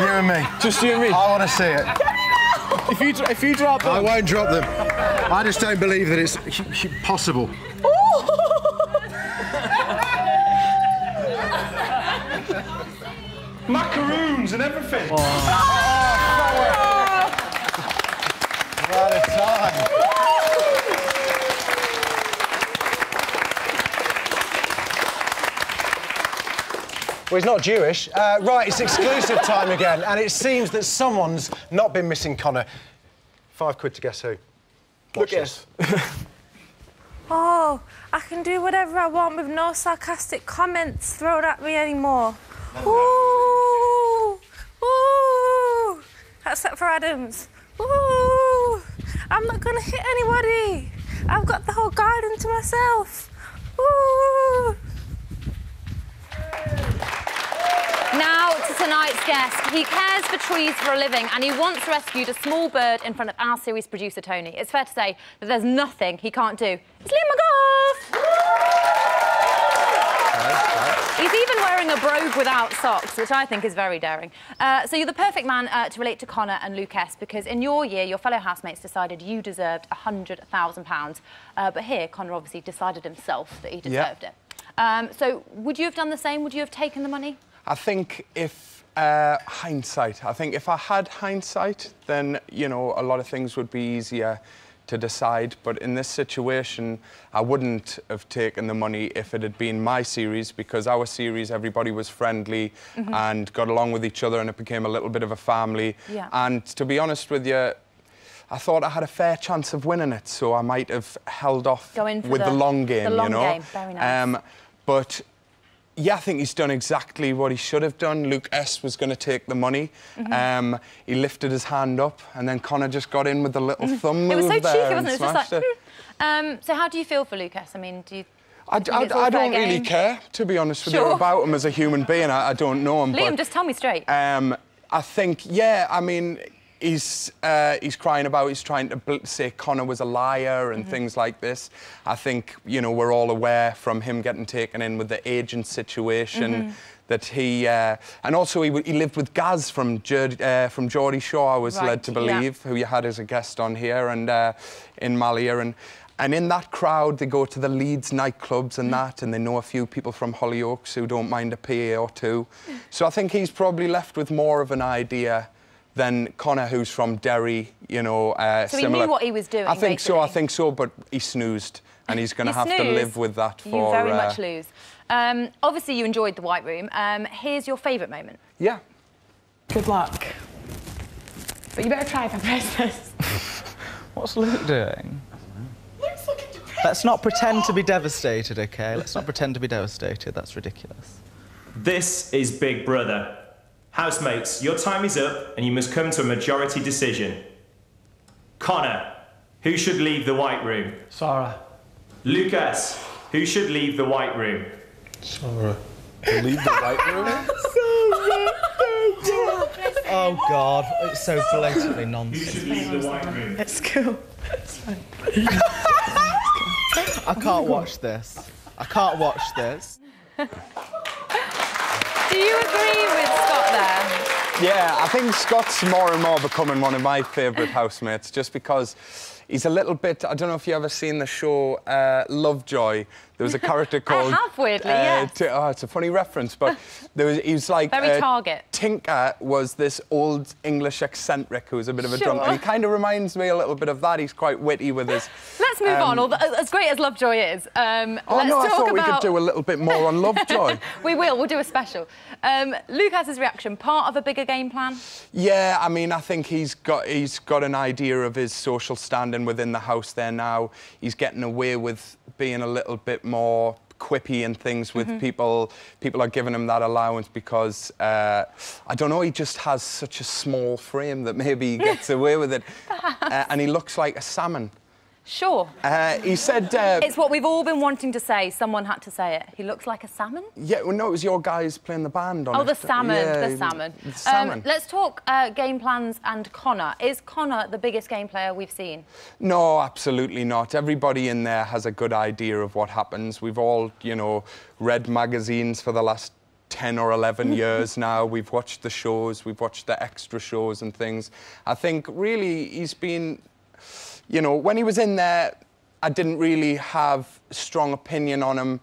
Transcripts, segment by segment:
You and me. Just you and me? I want to see it. If you drop them... I won't drop them. I just don't believe that it's possible. Macaroons and everything. What a time. Well, he's not Jewish. Right, it's exclusive time again, and it seems that someone's not been missing Connor. £5 to guess who. Watch this. Oh, I can do whatever I want with no sarcastic comments thrown at me anymore. Ooh, ooh, except for Adams. Ooh, I'm not gonna hit anybody. I've got the whole garden to myself. Ooh. Now to tonight's guest. He cares for trees for a living and he once rescued a small bird in front of our series producer, Tony. It's fair to say that there's nothing he can't do. It's Liam McGough! He's even wearing a brogue without socks, which I think is very daring. So you're the perfect man to relate to Connor and Lucas, because in your year, your fellow housemates decided you deserved £100,000. But here, Connor obviously decided himself that he deserved it. So would you have done the same? Would you have taken the money? I think if hindsight, I think if I had hindsight, then, you know, a lot of things would be easier to decide. But in this situation, I wouldn't have taken the money if it had been my series, because our series, everybody was friendly and got along with each other, and it became a little bit of a family. Yeah. And to be honest with you, I thought I had a fair chance of winning it, so I might have held off with the long game, you know. Very nice. But yeah, I think he's done exactly what he should have done. Luke S was going to take the money. He lifted his hand up, and then Connor just got in with the little thumb move. It was so there cheeky, wasn't it? It was just like, so how do you feel for Lucas? I mean, do you... I don't really care, to be honest with you, about him as a human being. I don't know him. Liam, but, just tell me straight. I think, yeah, I mean, he's crying about, he's trying to say Connor was a liar and things like this. I think, you know, we're all aware from him getting taken in with the agent situation that he... and also he lived with Gaz from Geordie Shore, I was led to believe, who you had as a guest on here, and in Malia. And in that crowd, they go to the Leeds nightclubs and that, and they know a few people from Hollyoaks who don't mind a PA or two. So I think he's probably left with more of an idea than Connor, who's from Derry, you know, so similar. he knew what he was doing, I think so, but he snoozed, and he's going to have to live with that for... You very much lose. Obviously, you enjoyed the White Room. Here's your favourite moment. Yeah. Good luck. But you better try if I press this. What's Luke doing? Let's not pretend to be devastated, OK? Let's not pretend to be devastated. That's ridiculous. This is Big Brother. Housemates, your time is up and you must come to a majority decision. Connor, who should leave the White Room? Sarah. Lucas, who should leave the White Room? Sarah. Leave the White Room? Oh, God, it's so blatantly nonsense. Who should leave the White Room? It's cool. It's fine. I can't watch this. I can't watch this. Do you agree with Scott there? Yeah, I think Scott's more and more becoming one of my favourite housemates, just because he's a little bit... I don't know if you've ever seen the show Lovejoy. There was a character called... I have, weirdly, yes. Oh, it's a funny reference, but he was like... Very Target. Tinker was this old English eccentric who was a bit of a drunk, and he kind of reminds me a little bit of that. He's quite witty with his... Let's move on, although, as great as Lovejoy is. I thought we could do a little bit more on Lovejoy. We'll do a special. Lucas's reaction, part of a bigger game plan? Yeah, I mean, I think he's got an idea of his social standing within the house there now. He's getting away with being a little bit more quippy and things with people. People are giving him that allowance because, I don't know, he just has such a small frame that maybe he gets away with it. And he looks like a salmon. Sure. He said... it's what we've all been wanting to say. Someone had to say it. He looks like a salmon? Yeah, well, no, it was your guys playing the band on it. Oh, the salmon, yeah, the salmon. The salmon. Let's talk game plans and Connor. Is Connor the biggest game player we've seen? No, absolutely not. Everybody in there has a good idea of what happens. We've all, you know, read magazines for the last 10 or 11 years now. We've watched the shows, we've watched the extra shows and things. I think really he's been, you know, when he was in there, I didn't really have a strong opinion on him.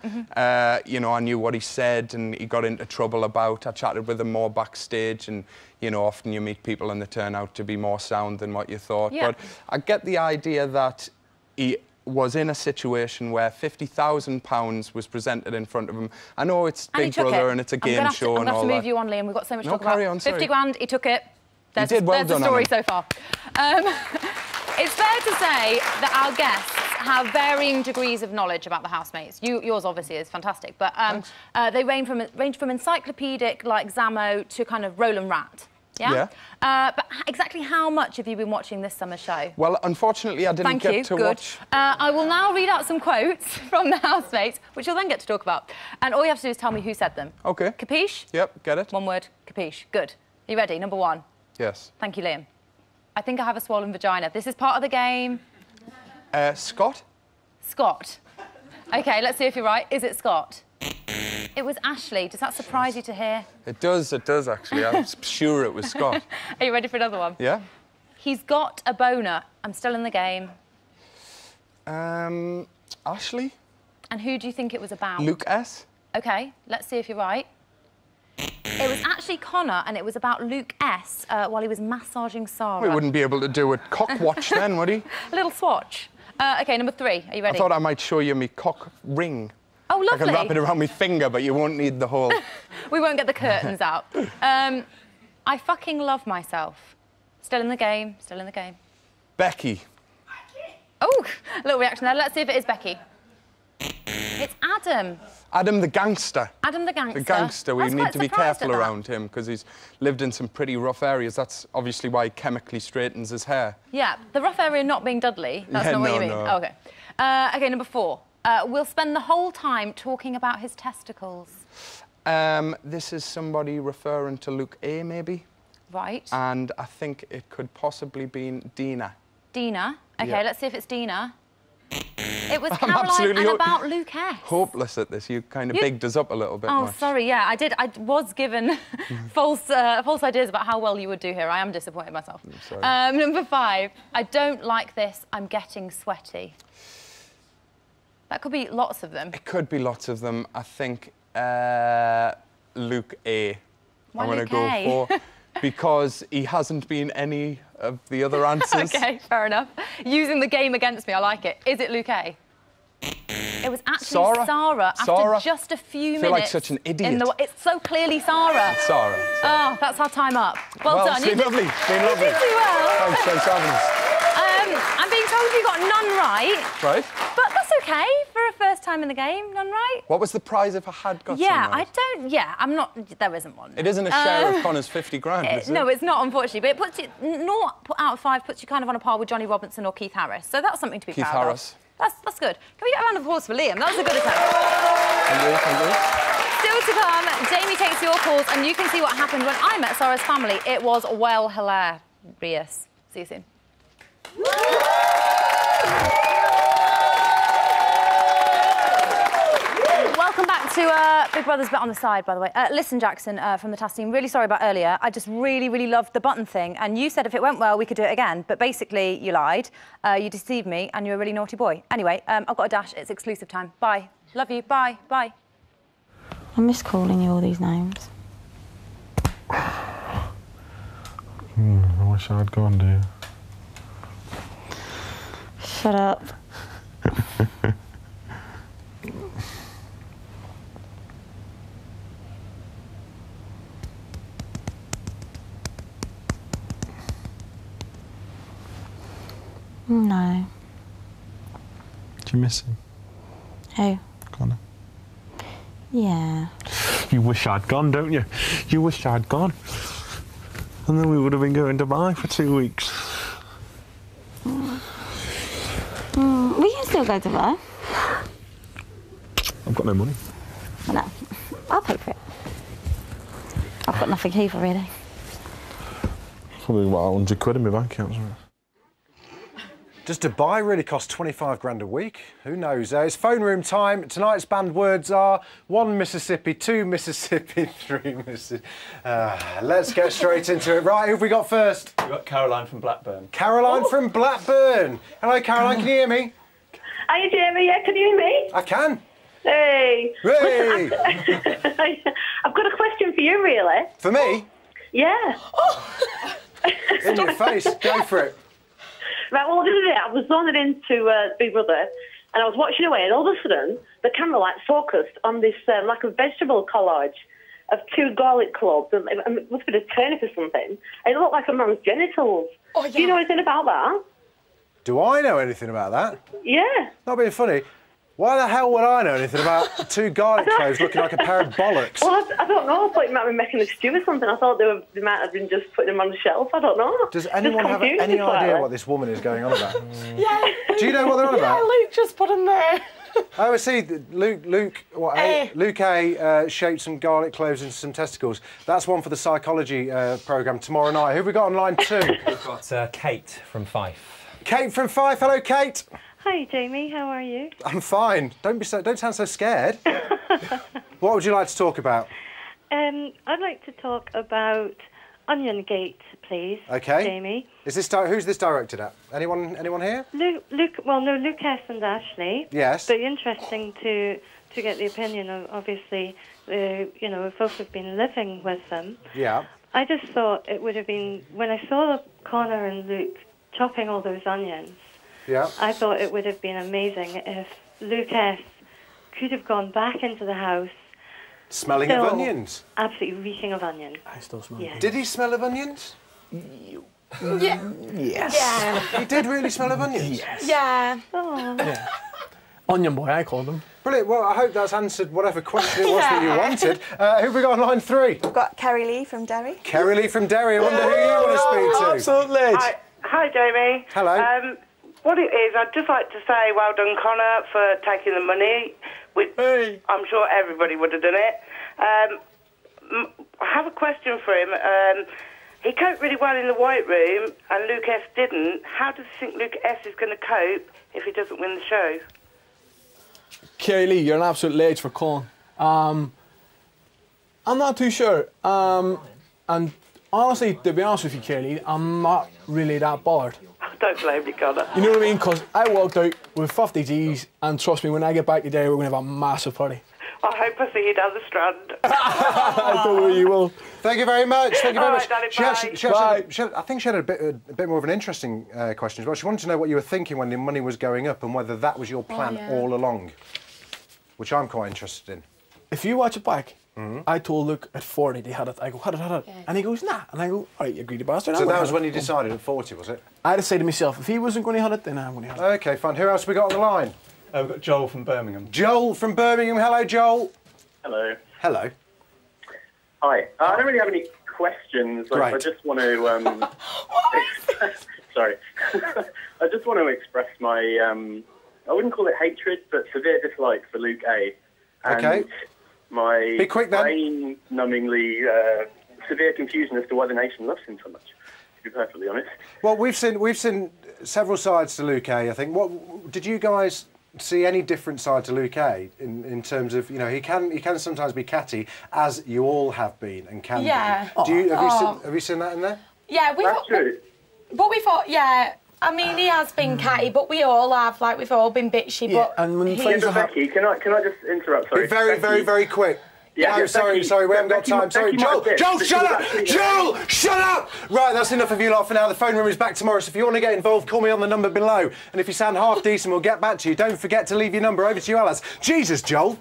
You know, I knew what he said and he got into trouble about. I chatted with him more backstage and, you know, often you meet people and they turn out to be more sound than what you thought. Yeah. But I get the idea that he was in a situation where £50,000 was presented in front of him. I know it's Big Brother and it's a game show and all that. I'm going to move you on, Liam. We've got so much to talk carry about. on, sorry. 50 grand, he took it. He did, well there's done the story on him. so far. It's fair to say that our guests have varying degrees of knowledge about the housemates. Yours obviously is fantastic, but they range from encyclopedic like Zamo to kind of Roland Rat. Yeah. But exactly how much have you been watching this summer show? Well, unfortunately, I didn't get to watch. I will now read out some quotes from the housemates, which you'll then get to talk about. And all you have to do is tell me who said them. OK. Capiche? Yep, get it. One word, capiche. Good. Are you ready? Number one. Yes. Thank you, Liam. I think I have a swollen vagina. This is part of the game. Scott? Scott. OK, let's see if you're right. Is it Scott? It was Ashley. Does that surprise you to hear? It does, actually. I was sure it was Scott. Are you ready for another one? Yeah. He's got a boner. I'm still in the game. Ashley? And who do you think it was about? Luke S. OK, let's see if you're right. It was actually Connor, and it was about Luke S. While he was massaging Sarah. We wouldn't be able to do a cock watch then, would he? A little swatch. OK, number three. Are you ready? I thought I might show you me cock ring. Oh, lovely. I can wrap it around my finger, but you won't need the whole... We won't get the curtains out. I fucking love myself. Still in the game, still in the game. Becky. Oh, a little reaction there. Let's see if it is Becky. It's Adam. Adam the gangster. Adam the gangster. The gangster. We need to be careful at around him because he's lived in some pretty rough areas. That's obviously why he chemically straightens his hair. Yeah, the rough area not being Dudley. That's not what you mean. No. Oh, OK. OK, number four. We'll spend the whole time talking about his testicles. This is somebody referring to Luke A, maybe? Right. And I think it could possibly be Dina. Dina. OK, Yeah. let's see if it's Dina. It was Caroline and about Luke S. Hopeless at this. You kind of bigged us up a little bit Oh, much. sorry, yeah, I did. I was given false ideas about how well you would do here. I am disappointed myself. Number five. I don't like this. I'm getting sweaty. That could be lots of them. It could be lots of them. I think Luke A. Why I'm going to Luke go A? for because he hasn't been any of the other answers. OK, fair enough. Using the game against me, I like it. Is it Luke A? It was actually Sarah after just a few minutes. I feel like such an idiot. It's so clearly Sarah. It's Sarah. Oh, that's our time up. Well done. It's been lovely. It's been lovely. You did do well. Thanks for having us. I'm being told you got none right. Right. But that's OK for a first time in the game. None right. What was the prize if I had got some right? I'm not... There isn't one. It isn't a share of Connor's 50 grand, is it? No, it's not, unfortunately. But it puts you... 0 out of 5 puts you kind of on a par with Johnny Robinson or Keith Harris. So that's something to be proud of. Keith Harris. That's good. Can we get a round of applause for Liam? That was a good attempt. Thank you. Still to come, Jamie takes your calls, and you can see what happened when I met Sarah's family. It was well hilarious. See you soon. Welcome back to Big Brother's Bit on the Side, by the way. Listen, Jackson, from the task team, really sorry about earlier. I just really, really loved the button thing, and you said if it went well, we could do it again. But basically, you lied, you deceived me, and you're a really naughty boy. Anyway, I've got a dash. It's exclusive time. Bye. Love you. Bye. Bye. I miss calling you all these names. I wish I'd gone, dear. Shut up. No. Do you miss him? Who? Connor. Yeah. You wish I'd gone, don't you? You wish I'd gone. And then we would have been going to Dubai for 2 weeks. We can still go to Dubai. I've got no money. No, I'll pay for it. I've got nothing either, really. Probably about 100 quid in my bank account. Does Dubai really cost 25 grand a week? Who knows? It's phone room time. Tonight's banned words are 1 Mississippi, 2 Mississippi, 3 Mississippi. Let's get straight into it. Right, who have we got first? We've got Caroline from Blackburn. Caroline from Blackburn. Hello, Caroline, can you hear me? Hiya, Jamie. Yeah, can you hear me? I can. Hey. Hey. Listen, I've got a question for you, really. For me? Yeah. In your face. Go for it. Right, well, the other day I was zoning into Big Brother and I was watching away and all of a sudden the camera like focused on this like a vegetable collage of 2 garlic cloves. It must have been a turnip or something. And it looked like a man's genitals. Oh, yeah. Do you know anything about that? Do I know anything about that? Yeah. Not being funny. Why the hell would I know anything about 2 garlic cloves looking like a pair of bollocks? Well, I don't know. I thought you might be making a stew or something. I thought they might have been just putting them on the shelf. I don't know. Does anyone have any idea what this woman is going on about? Yeah. Do you know what they're on about? Yeah, Luke just put them there. Oh, I see. Luke A shaped some garlic cloves into some testicles. That's one for the psychology programme tomorrow night. Who have we got on line 2? We've got Kate from Fife. Kate from Fife. Hello, Kate. Hi, Jamie. How are you? I'm fine. Don't sound so scared. What would you like to talk about? I'd like to talk about Onion Gate, please. Okay. Jamie. Is this who's this directed at? Anyone here? Lucas and Ashley. Yes. But interesting to get the opinion of, obviously, if folks have been living with them. Yeah. I just thought it would have been, when I saw Connor and Luke chopping all those onions, yeah, I thought it would have been amazing if Lucas could have gone back into the house. Smelling of onions? Absolutely reeking of onions. I still smell yeah. Did he smell of onions? Yeah. Yes. Yeah. He did really smell of onions? Yes. Yeah. Oh. Yeah. Onion boy, I called him. Brilliant. Well, I hope that's answered whatever question it was that you wanted. Who have we got on line 3? We've got Kerry Lee from Derry. Kerry Lee from Derry. I wonder who you want to speak to. Absolutely. Hi, Jamie. Hello. What it is, I'd just like to say well done, Connor, for taking the money. I'm sure everybody would have done it. I have a question for him. He coped really well in the White Room, and Luke S didn't. How does he think Luke S is going to cope if he doesn't win the show? Kerry Lee, you're an absolute ledge for calling. I'm not too sure. And honestly, to be honest with you, Kerry Lee, I'm not really that bothered. Don't blame me, Connor. You know what I mean? Because I walked out with 50 G's, and trust me, when I get back today, we're going to have a massive party. I hope I see you down the Strand. I don't worry, you will. Thank you very much. Thank you very much. Danny, I think she had a bit more of an interesting question as well. She wanted to know what you were thinking when the money was going up and whether that was your plan all along, which I'm quite interested in. If you watch it back, I told Luke at 40 they had it. I go, had it. Yeah. And he goes, nah. And I go, all right, you greedy bastard. So that was when you decided at 40, was it? I had to say to myself, if he wasn't going to have it, then I'm going to have it. OK, fine. Who else have we got on the line? We've got Joel from Birmingham. Joel from Birmingham. Hello, Joel. Hello. Hello. Hi. I don't really have any questions. I just want to... sorry. I just want to express my... I wouldn't call it hatred, but severe dislike for Luke A. And my brain-numbingly severe confusion as to why the nation loves him so much, to be perfectly honest. Well, we've seen several sides to Luke A, I think. What did you guys see any different side to Luke A in terms of, he can sometimes be catty, as you all have been and can be. Have you seen that in there? Yeah, that's true. But we thought, I mean, he has been catty, but we all have, we've all been bitchy, but... And when Becky, can I just interrupt, sorry? Very quick. Yeah, sorry, we haven't got time. Sorry, Joel, shut up! Joel, shut up! Right, that's enough of you lot for now. The phone room is back tomorrow, so if you want to get involved, call me on the number below. And if you sound half decent, we'll get back to you. Don't forget to leave your number. Over to you, Alice. Jesus, Joel.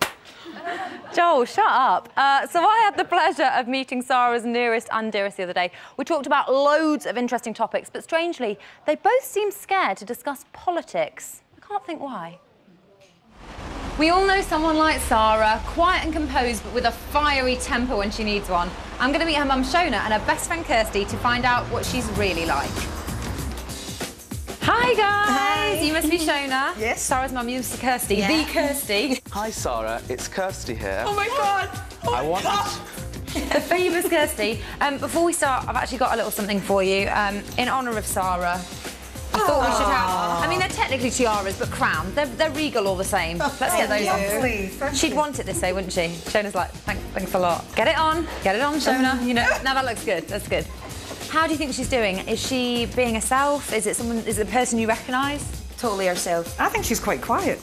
Joel, shut up. So I had the pleasure of meeting Sarah's nearest and dearest the other day. We talked about loads of interesting topics, but strangely, they both seemed scared to discuss politics. I can't think why. We all know someone like Sarah, quiet and composed, but with a fiery temper when she needs one. I'm going to meet her mum, Shona, and her best friend, Kirsty, to find out what she's really like. Hi, guys. Hi. You must be Shona. Yes. Sarah's mum, you must be Kirsty. Yeah. The Kirsty. Hi, Sarah. It's Kirsty here. Oh, my God. The famous Kirsty. Before we start, I've actually got a little something for you in honour of Sarah. I thought we should have... I mean, they're technically tiaras, but crown. They're regal all the same. Let's get those on. She'd want it this way, wouldn't she? Shona's like, thanks a lot. Get it on, Shona. You know, now that looks good, that's good. How do you think she's doing? Is she being herself? Is it a person you recognise? Totally herself. I think she's quite quiet.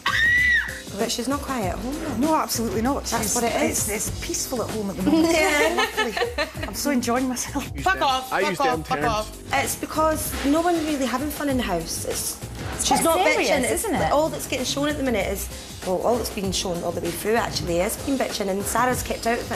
But she's not quiet at home. No, absolutely not. That's what it is. It's peaceful at home at the moment. Yeah. I'm so enjoying myself. Fuck off, fuck off. It's because no one's really having fun in the house. She's not serious, bitching, isn't it? All that's getting shown at the minute is, well, all that's being shown all the way through actually is being bitching, and Sarah's kept out of it.